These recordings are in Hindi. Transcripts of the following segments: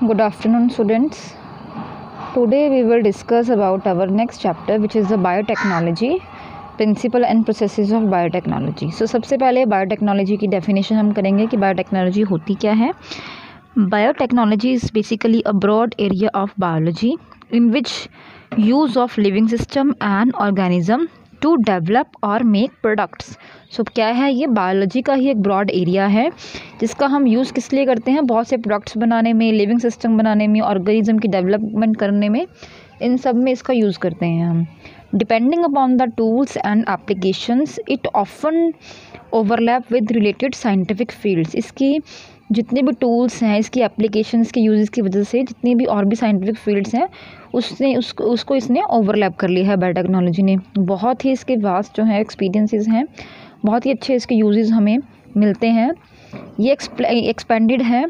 Good afternoon, students. Today we will discuss about our next chapter, which is the biotechnology, principle and processes of biotechnology. So सबसे पहले biotechnology की definition हम करेंगे कि biotechnology होती क्या है. Biotechnology is basically a broad area of biology in which use of living system and organism to develop or make products. So क्या है ये बायोलॉजी का ही एक ब्रॉड एरिया है जिसका हम यूज़ किस लिए करते हैं, बहुत से प्रोडक्ट्स बनाने में, लिविंग सिस्टम बनाने में, ऑर्गेनिज्म की डेवलपमेंट करने में, इन सब में इसका यूज़ करते हैं हम. Depending upon the tools and applications it often overlap with related scientific fields. इसकी जितने भी टूल्स हैं, इसकी एप्लीकेशंस के यूज़ की वजह से जितनी भी और भी साइंटिफिक फील्ड्स हैं उसको इसने ओवरलैप कर लिया है बायोटेक्नोलॉजी ने. बहुत ही इसके वास्ट जो है एक्सपीरियंसेस हैं, बहुत ही अच्छे इसके यूजेस हमें मिलते हैं. ये एक्सपेंडेड है.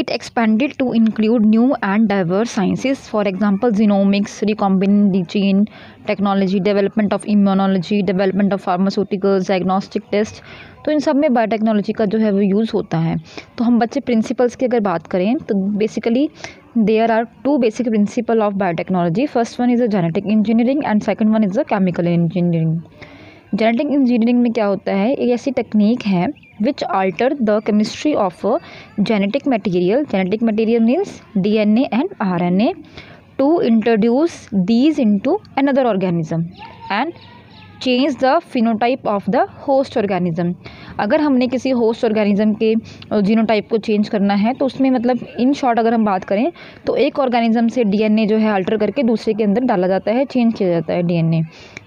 It expanded to include new and diverse sciences, for example genomics, recombinant gene technology, development of immunology, development of pharmaceuticals, diagnostic tests. तो इन सब में बायोटेक्नोलॉजी का जो है वो यूज़ होता है. तो हम बच्चे प्रिंसिपल्स की अगर बात करें तो basically there are two basic principle of biotechnology. First one is a genetic engineering and second one is a chemical engineering. Genetic engineering में क्या होता है, एक ऐसी टेक्निक है which alter the chemistry of a genetic material. Genetic material means DNA and RNA to introduce these into another organism and change the phenotype of the host organism. अगर हमने किसी होस्ट ऑर्गेनिज्म के जीनोटाइप को चेंज करना है तो उसमें मतलब इन शॉर्ट अगर हम बात करें तो एक ऑर्गेनिज्म से डीएनए जो है अल्टर करके दूसरे के अंदर डाला जाता है, चेंज किया जाता है डीएनए.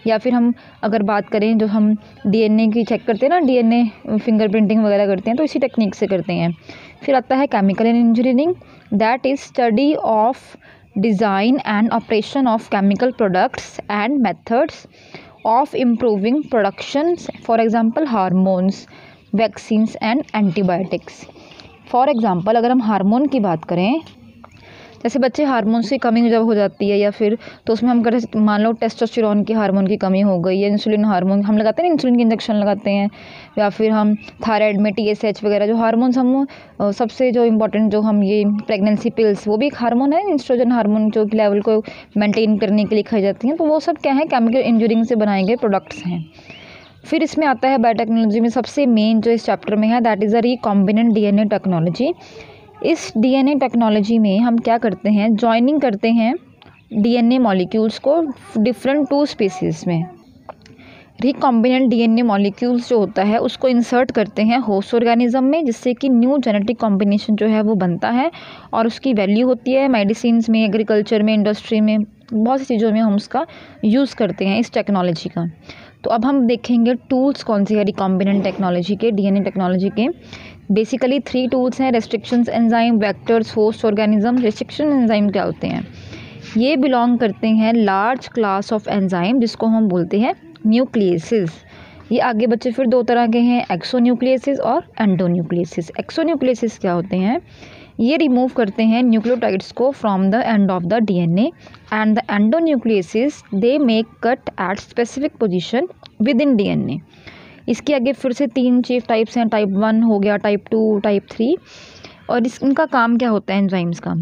या फिर हम अगर बात करें जो हम डीएनए की चेक करते हैं ना, डीएनए फिंगरप्रिंटिंग वगैरह करते हैं, तो इसी टेक्निक से करते हैं. फिर आता है chemical engineering. That is study of design and operation of chemical products and methods of improving productions, for example hormones, vaccines and antibiotics. For example अगर हम हार्मोन की बात करें, जैसे बच्चे हार्मोन की कमी जब हो जाती है या फिर तो उसमें हम कर मान लो टेस्टोस्टेरोन की हार्मोन की कमी हो गई या इंसुलिन हार्मोन हम लगाते हैं ना, इंसुलिन की इंजेक्शन लगाते हैं, या फिर हम थायराइड में TSH वगैरह जो हार्मोन्स हम सबसे जो इम्पोर्टेंट जो हम ये प्रेगनेंसी पिल्स वो भी एक हार्मोन है, इंस्ट्रोजन हार्मोन जो लेवल को मेंटेन करने के लिए खाई जाती हैं. तो वो सब क्या है, केमिकल इंजीनियरिंग से बनाए गए प्रोडक्ट्स हैं. फिर इसमें आता है बायोटेक्नोलॉजी में सबसे मेन जो इस चैप्टर में है, that is a recombinant DNA technology. इस DNA टेक्नोलॉजी में हम क्या करते हैं, जॉइनिंग करते हैं DNA मॉलिक्यूल्स को डिफरेंट टू स्पीसीज में. रिकॉम्बिनेंट DNA मॉलिक्यूल्स जो होता है उसको इंसर्ट करते हैं होस्ट ऑर्गेनिज्म में, जिससे कि न्यू जेनेटिक कॉम्बिनेशन जो है वो बनता है और उसकी वैल्यू होती है मेडिसिन्स में, एग्रीकल्चर में, इंडस्ट्री में, बहुत सी चीज़ों में हम उसका यूज़ करते हैं इस टेक्नोलॉजी का. तो अब हम देखेंगे टूल्स कौन से हैं रिकॉम्बिनेंट टेक्नोलॉजी के, DNA टेक्नोलॉजी के. बेसिकली 3 टूल्स हैं, restrictions enzyme, vectors, host organism. Restriction enzyme क्या होते हैं, ये बिलोंग करते हैं लार्ज क्लास ऑफ एंजाइम जिसको हम बोलते हैं न्यूक्लियसेस. ये आगे बच्चे फिर 2 तरह के हैं, एक्सोन्यूक्लियसेस और एंडोन्यूक्लियसेस. एक्सोन्यूक्लियसेस क्या होते हैं, ये रिमूव करते हैं न्यूक्लियोटाइड्स को from the end of the DNA and the endonucleases they make cut at specific position within DNA. इसके आगे फिर से 3 चीफ टाइप्स हैं, टाइप 1 हो गया, टाइप 2, टाइप 3. और इनका काम क्या होता है एंजाइम्स का,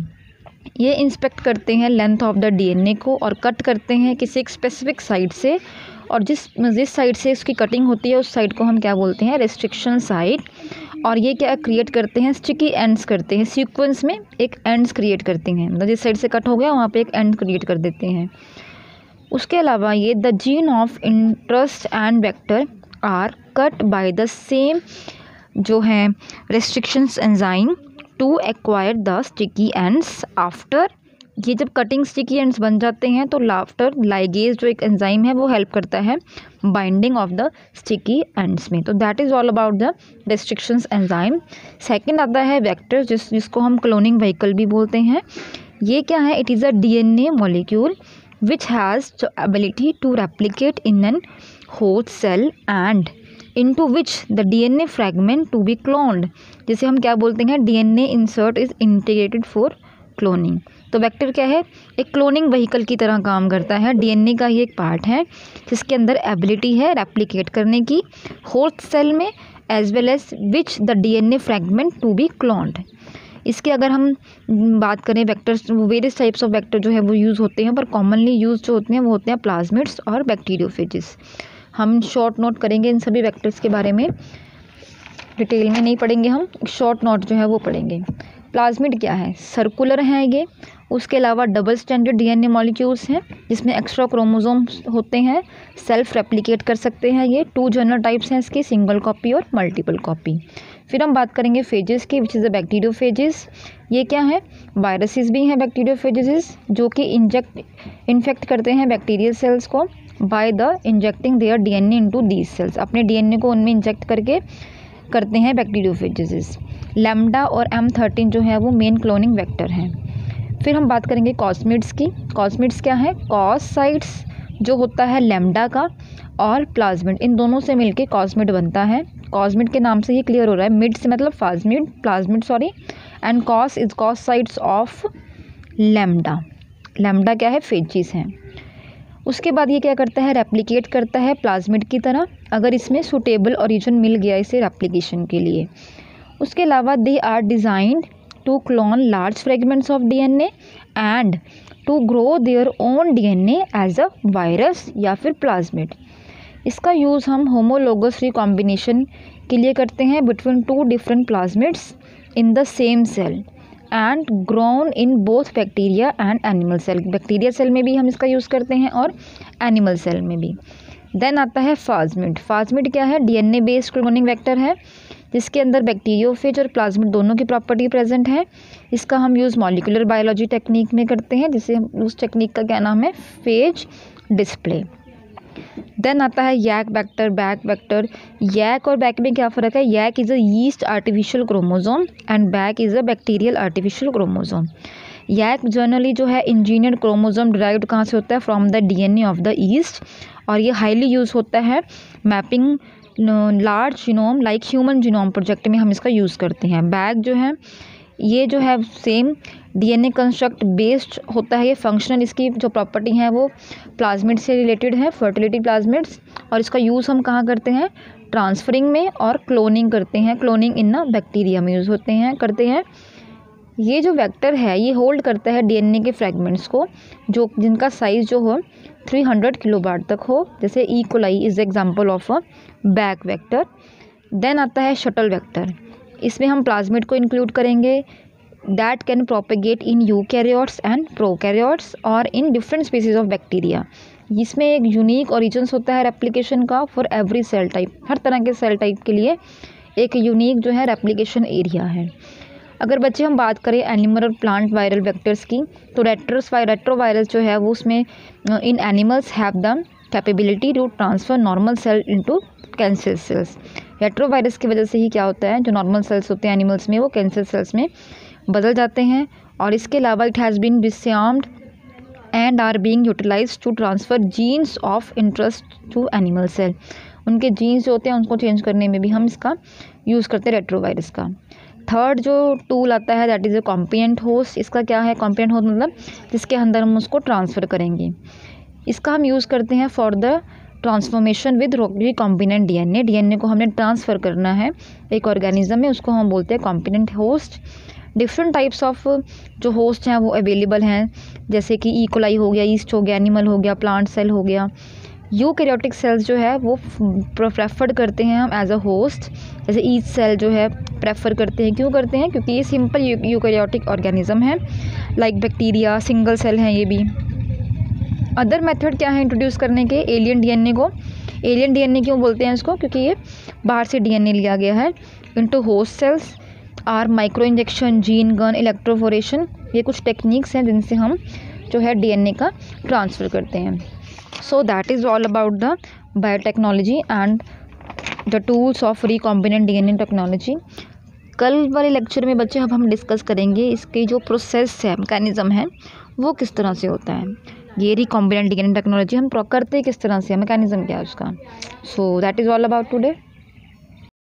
ये इंस्पेक्ट करते हैं लेंथ ऑफ द DNA को और कट करते हैं किसी एक स्पेसिफिक साइड से, और जिस साइड से इसकी कटिंग होती है उस साइड को हम क्या बोलते हैं, रेस्ट्रिक्शन साइड. और ये क्या क्रिएट करते हैं, स्टिकी एंड्स करते हैं, सीक्वेंस में एक एंड्स क्रिएट करते हैं, मतलब जिस साइड से कट हो गया वहाँ पे एक एंड क्रिएट कर देते हैं. उसके अलावा ये the gene of interest and vector are cut by the same जो है restrictions enzyme to acquire the sticky ends. After ये जब कटिंग स्टिकी एंड्स बन जाते हैं तो आफ्टर लाइगेज जो एक एंजाइम है वो हेल्प करता है binding of the sticky ends में. तो that is all about the restrictions enzyme. Second आता है वेक्टर जिसको हम क्लोनिंग व्हीकल भी बोलते हैं. ये क्या है, it is a DNA molecule which has the ability to replicate in an host cell and into which the DNA fragment to be cloned. जिसे हम क्या बोलते हैं, DNA insert is integrated for cloning. तो वेक्टर क्या है, एक क्लोनिंग व्हीकल की तरह काम करता है, DNA का ही एक पार्ट है जिसके अंदर एबिलिटी है रेप्लिकेट करने की होस्ट सेल में, as well as which the DNA fragment to be cloned. इसके अगर हम बात करें vectors, various types of vector जो है वो यूज़ होते हैं, पर कॉमनली यूज जो होते हैं वो होते हैं प्लाज्मिड्स और बैक्टीरियोफेजेस। हम शॉर्ट नोट करेंगे इन सभी वेक्टर्स के बारे में, डिटेल में नहीं पढ़ेंगे, हम शॉर्ट नोट जो है वो पढ़ेंगे। प्लाज्मिड क्या है? सर्कुलर हैं ये, उसके अलावा डबल स्टैंडर्ड डीएनए मॉलिक्यूल्स हैं जिसमें एक्स्ट्रा क्रोमोसोम्स होते हैं, सेल्फ रेप्लिकेट कर सकते हैं ये। 2 जनरल टाइप्स हैं इसकी, सिंगल कॉपी और मल्टीपल कॉपी। फिर हम बात करेंगे फेजेस की, विच इज़ द बैक्टीरियोफेजेस। ये क्या है? वायरसेस भी हैं बैक्टीरियोफेजेस, जो कि इन्फेक्ट करते हैं बैक्टीरियल सेल्स को by the injecting there DNA into these cells. अपने डीएनए को उनमें इंजेक्ट करके करते हैं बैक्टीरियोफेजेस। लैम्डा और M13 जो है वो मेन क्लोनिंग वेक्टर हैं। फिर हम बात करेंगे कॉस्मिड्स की। कॉस्मिड्स क्या है? कॉस साइट्स जो होता है लैम्डा का और प्लाज्मिड, इन दोनों से मिलके कॉस्मिड बनता है। कॉस्मिड के नाम से ही क्लियर हो रहा है, मिड से मतलब plasmid sorry, and cos is cos sites of lambda. Lambda क्या है? फेजेस हैं। उसके बाद ये क्या करता है? रेप्लिकेट करता है प्लाज्मिड की तरह, अगर इसमें सूटेबल ओरिजिन मिल गया इसे रेप्लिकेशन के लिए। उसके अलावा they are designed to clone large fragments of DNA and to grow their own DNA as a virus या फिर प्लाज्मिड। इसका यूज़ हम होमोलोगस रिकॉम्बिनेशन के लिए करते हैं between 2 different plasmids in the same cell and grown in both bacteria and animal cell. Bacteria cell में भी हम इसका यूज़ करते हैं और एनिमल सेल में भी। देन आता है फास्मिड। फास्मिड क्या है? डीएनए बेस्ड क्लोनिंग वेक्टर है जिसके अंदर बैक्टीरियोफेज और प्लाज्मिड दोनों की प्रॉपर्टी प्रेजेंट है। इसका हम यूज़ मॉलिक्यूलर बायोलॉजी टेक्निक में करते हैं, जिसे उस टेक्निक का क्या नाम है? Phase display. देन आता है YAC vector, BAC vector. YAC और बैक में क्या फ़र्क है? YAC is a yeast artificial chromosome and BAC is a bacterial artificial chromosome. YAC generally जो है इंजीनियर्ड क्रोमोजोम डिराइव्ड कहाँ से होता है? From the DNA of the yeast, और ये हाईली यूज़ होता है mapping large genome like human genome project में हम इसका यूज़ करते हैं। बैक जो है ये जो है सेम डीएनए कंस्ट्रक्ट बेस्ड होता है। ये फंक्शनल इसकी जो प्रॉपर्टी है वो प्लाज्मिड से रिलेटेड है, फर्टिलिटी प्लाज्मिड्स, और इसका यूज़ हम कहाँ करते हैं? ट्रांसफरिंग में और क्लोनिंग करते हैं। क्लोनिंग इन ना बैक्टीरिया में यूज़ करते हैं। ये जो वेक्टर है ये होल्ड करता है डीएनए के फ्रेगमेंट्स को, जो जिनका साइज़ जो हो 300 किलोबार तक हो, जैसे E coli is example of a BAC vector. Then आता है शटल वेक्टर। इसमें हम प्लाज्मिड को इंक्लूड करेंगे that can propagate in eukaryotes and prokaryotes और in different species of bacteria. इसमें एक यूनिक ओरिजिन्स होता है रेप्लिकेशन का फॉर एवरी सेल टाइप। हर तरह के सेल टाइप के लिए एक यूनिक जो है रेप्लिकेशन एरिया है। अगर बच्चे हम बात करें एनिमल और प्लांट वायरल वेक्टर्स की, तो रेट्रोवायरस जो है वो उसमें इन animals have the capability to transfer normal cell into cancer cells. Retrovirus की वजह से ही क्या होता है, जो नॉर्मल सेल्स होते हैं एनिमल्स में वो कैंसर सेल्स में बदल जाते हैं। और इसके अलावा it has been disarmed and are being utilized to transfer genes of interest to animal cell. उनके जीन्स जो होते हैं उनको चेंज करने में भी हम इसका यूज़ करते हैं रेट्रोवायरस का। थर्ड जो टूल आता है दैट इज़ अ कॉम्पिनेंट होस्ट। इसका क्या है? कॉम्पिनेंट होस्ट मतलब जिसके अंदर हम उसको ट्रांसफ़र करेंगे। इसका हम यूज़ करते हैं for the transformation with recombinant DNA. DNA को हमने ट्रांसफ़र करना है एक ऑर्गेनिज्म में, उसको हम बोलते हैं कॉम्पिनेंट होस्ट। डिफरेंट टाइप्स ऑफ जो होस्ट हैं वो अवेलेबल हैं, जैसे कि ई कोलाई हो गया, ईस्ट हो गया, एनिमल हो गया, प्लांट सेल हो गया। यूकैरियोटिक सेल्स जो है वो प्रेफर्ड करते हैं हम एज अ होस्ट, जैसे ईस्ट सेल जो है प्रेफर करते हैं। क्यों करते हैं? क्योंकि ये सिंपल यूकैरियोटिक ऑर्गेनिज्म है, लाइक बैक्टीरिया सिंगल सेल हैं ये भी। अदर मेथड क्या है इंट्रोड्यूस करने के? एलियन डीएनए को। एलियन डीएनए क्यों बोलते हैं इसको? क्योंकि ये बाहर से डीएनए लिया गया है into host cells. Are micro injection, gene gun, electroporation, ये कुछ टेक्निक्स हैं जिनसे हम जो है डीएनए का ट्रांसफ़र करते हैं। So that is all about the biotechnology and the tools of recombinant DNA technology. कल वाले लेक्चर में बच्चे अब हम डिस्कस करेंगे इसके जो प्रोसेस है, मैकेनिज़्म है, वो किस तरह से होता है। ये रिकॉम्बिनेंट डीएनए टेक्नोलॉजी हम करते किस तरह से, मैकेनिज़्म क्या है उसका। So that is all about today.